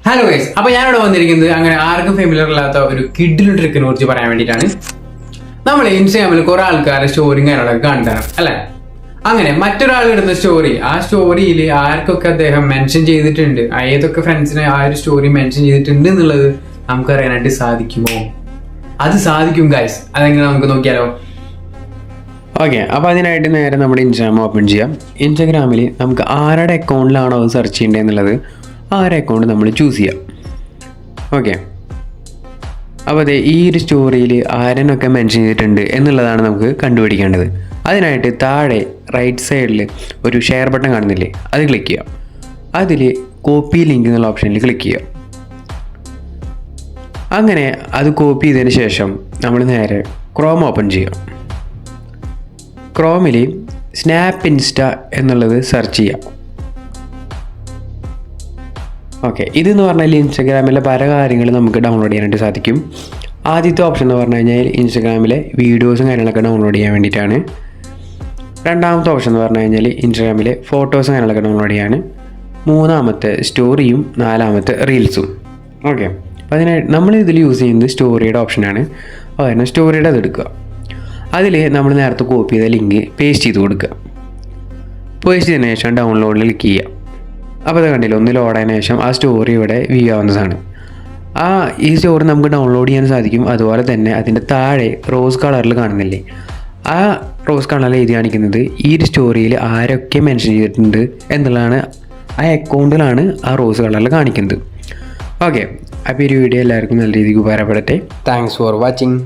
Hello guys, അപ്പൊ ഞാനിവിടെ വന്നിരിക്കുന്നത് അങ്ങനെ ആർക്കും ഫെമിലിയർ അല്ലാത്ത ഒരു കിഡിൽ ട്രിക്കിനെ കുറിച്ച് പറയാൻ വേണ്ടിയിട്ടാണ്. നമ്മൾ ഇൻസ്റ്റാഗ്രാമിൽ കുറെ ആൾക്കാരെ സ്റ്റോറിയും കാര്യങ്ങളൊക്കെ കണ്ടാണ് അല്ലെ. അങ്ങനെ മറ്റൊരാൾ ഇടുന്ന സ്റ്റോറി, ആ സ്റ്റോറിയിൽ ആർക്കൊക്കെ അദ്ദേഹം മെൻഷൻ ചെയ്തിട്ടുണ്ട്, ഏതൊക്കെ ഫ്രണ്ട്സിനെ ആ ഒരു സ്റ്റോറി മെൻഷൻ ചെയ്തിട്ടുണ്ട് എന്നുള്ളത് നമുക്ക് അറിയാനായിട്ട് സാധിക്കുമോ? അത് സാധിക്കും ഗൈസ്. അതെങ്ങനെ നമുക്ക് നോക്കിയാലോ? ഓക്കെ, അപ്പോൾ അതിനായിട്ട് നേരെ നമ്മുടെ ഇൻസ്റ്റാഗ്രാം ഓപ്പൺ ചെയ്യാം. ഇൻസ്റ്റാഗ്രാമിൽ നമുക്ക് ആരുടെ അക്കൗണ്ടിലാണോ അത് സെർച്ച് ചെയ്യേണ്ടത് എന്നുള്ളത് ആ ഒരു അക്കൗണ്ട് നമ്മൾ ചൂസ് ചെയ്യാം. ഓക്കെ, അപ്പോൾ അതെ, ഈ ഒരു സ്റ്റോറിയിൽ ആരനൊക്കെ മെൻഷൻ ചെയ്തിട്ടുണ്ട് എന്നുള്ളതാണ് നമുക്ക് കണ്ടുപിടിക്കേണ്ടത്. അതിനായിട്ട് താഴെ റൈറ്റ് സൈഡിൽ ഒരു ഷെയർ ബട്ടൺ കാണുന്നില്ലേ, അത് ക്ലിക്ക് ചെയ്യാം. അതിൽ കോപ്പി ലിങ്ക് എന്നുള്ള ഓപ്ഷനിൽ ക്ലിക്ക് ചെയ്യാം. അങ്ങനെ അത് കോപ്പി ചെയ്തതിന് ശേഷം നമ്മൾ നേരെ ക്രോം ഓപ്പൺ ചെയ്യാം. ക്രോമിൽ സ്നാപ്പ് ഇൻസ്റ്റ എന്നുള്ളത് സെർച്ച് ചെയ്യാം. ഓക്കെ, ഇതെന്ന് പറഞ്ഞാൽ ഇൻസ്റ്റഗ്രാമിലെ പല കാര്യങ്ങളും നമുക്ക് ഡൗൺലോഡ് ചെയ്യാനായിട്ട് സാധിക്കും. ആദ്യത്തെ ഓപ്ഷൻ എന്ന് പറഞ്ഞു കഴിഞ്ഞാൽ ഇൻസ്റ്റഗ്രാമിലെ വീഡിയോസും കാര്യങ്ങളൊക്കെ ഡൗൺലോഡ് ചെയ്യാൻ വേണ്ടിയിട്ടാണ്. രണ്ടാമത്തെ ഓപ്ഷൻ എന്ന് പറഞ്ഞു കഴിഞ്ഞാൽ ഇൻസ്റ്റഗ്രാമിലെ ഫോട്ടോസും കാര്യങ്ങളൊക്കെ ഡൗൺലോഡ് ചെയ്യാൻ. മൂന്നാമത്തെ സ്റ്റോറിയും, നാലാമത്തെ റീൽസും. ഓക്കെ, അപ്പോൾ അതിനായിട്ട് നമ്മൾ ഇതിൽ യൂസ് ചെയ്യുന്നത് സ്റ്റോറിയുടെ ഓപ്ഷനാണ്. കാരണം സ്റ്റോറിയുടെ അത് എടുക്കുക. അതിൽ നമ്മൾ നേരത്തെ കോപ്പി ചെയ്ത ലിങ്ക് പേസ്റ്റ് ചെയ്ത് കൊടുക്കുക. പേസ്റ്റ് ചെയ്തതിന് ശേഷം ഡൗൺലോഡിൽ ക്ലിക്ക് ചെയ്യുക. അപ്പോൾ അത് കണ്ടില്ല, ഒന്ന് ലോഡായതിനു ശേഷം ആ സ്റ്റോറി ഇവിടെ വ്യൂ ആവുന്നതാണ്. ഈ സ്റ്റോറി നമുക്ക് ഡൗൺലോഡ് ചെയ്യാൻ സാധിക്കും. അതുപോലെ തന്നെ അതിൻ്റെ താഴെ റോസ് കളറിൽ കാണുന്നില്ലേ, ആ റോസ് കളറിൽ എഴുതി കാണിക്കുന്നത് ഈ ഒരു സ്റ്റോറിയിൽ ആരൊക്കെ മെൻഷൻ ചെയ്തിട്ടുണ്ട് എന്നുള്ളതാണ്. ആ അക്കൗണ്ടിലാണ് ആ റോസ് കളറിൽ കാണിക്കുന്നത്. ഓക്കെ, അപ്പോൾ ഈ ഒരു വീഡിയോ എല്ലാവർക്കും നല്ല രീതിക്ക് ഉപകാരപ്പെടട്ടെ. Thanks for watching.